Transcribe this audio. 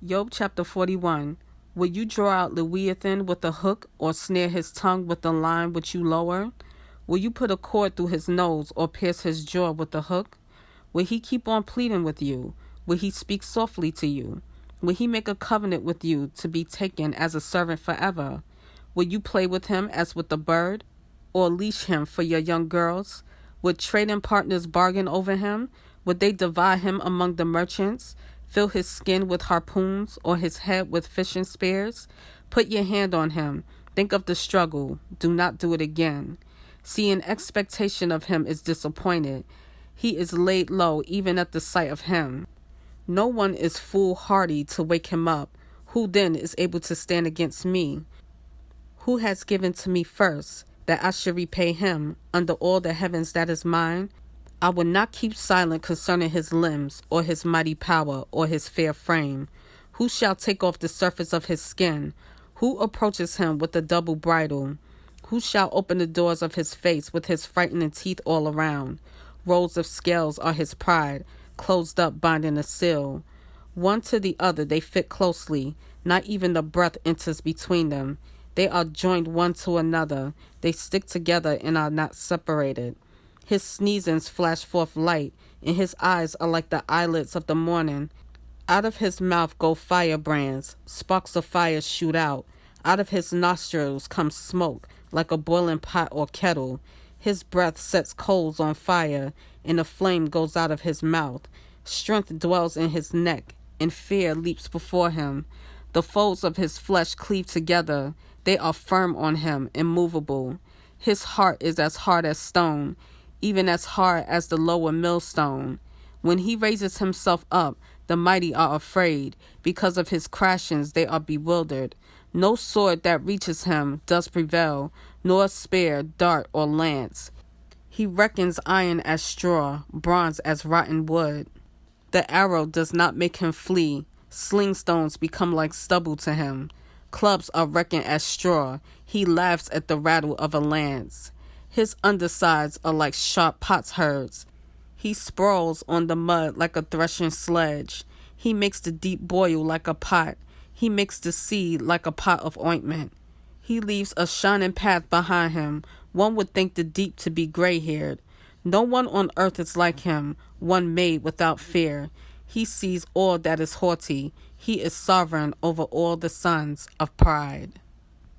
Job chapter 41. Will you draw out Leviathan with a hook, or snare his tongue with the line which you lower? Will you put a cord through his nose, or pierce his jaw with a hook? Will he keep on pleading with you? Will he speak softly to you? Will he make a covenant with you to be taken as a servant forever? Will you play with him as with a bird, or leash him for your young girls? Would trading partners bargain over him? Would they divide him among the merchants? Fill his skin with harpoons, or his head with fishing spears? Put your hand on him. Think of the struggle. Do not do it again. See, an expectation of him is disappointed. He is laid low even at the sight of him. No one is foolhardy to wake him up. Who then is able to stand against me? Who has given to me first, that I should repay him under all the heavens that is mine? I will not keep silent concerning his limbs, or his mighty power, or his fair frame. Who shall take off the surface of his skin? Who approaches him with a double bridle? Who shall open the doors of his face with his frightening teeth all around? Rows of scales are his pride, closed up binding a seal. One to the other they fit closely, not even the breath enters between them. They are joined one to another, they stick together and are not separated. His sneezings flash forth light, and his eyes are like the eyelids of the morning. Out of his mouth go firebrands, sparks of fire shoot out. Out of his nostrils comes smoke, like a boiling pot or kettle. His breath sets coals on fire, and a flame goes out of his mouth. Strength dwells in his neck, and fear leaps before him. The folds of his flesh cleave together. They are firm on him, immovable. His heart is as hard as stone, even as hard as the lower millstone. When he raises himself up, the mighty are afraid. Because of his crashings, they are bewildered. No sword that reaches him does prevail, nor spear, dart, or lance. He reckons iron as straw, bronze as rotten wood. The arrow does not make him flee. Sling stones become like stubble to him. Clubs are reckoned as straw. He laughs at the rattle of a lance. His undersides are like sharp potsherds. He sprawls on the mud like a threshing sledge. He makes the deep boil like a pot. He makes the sea like a pot of ointment. He leaves a shining path behind him. One would think the deep to be gray-haired. No one on earth is like him, one made without fear. He sees all that is haughty. He is sovereign over all the sons of pride.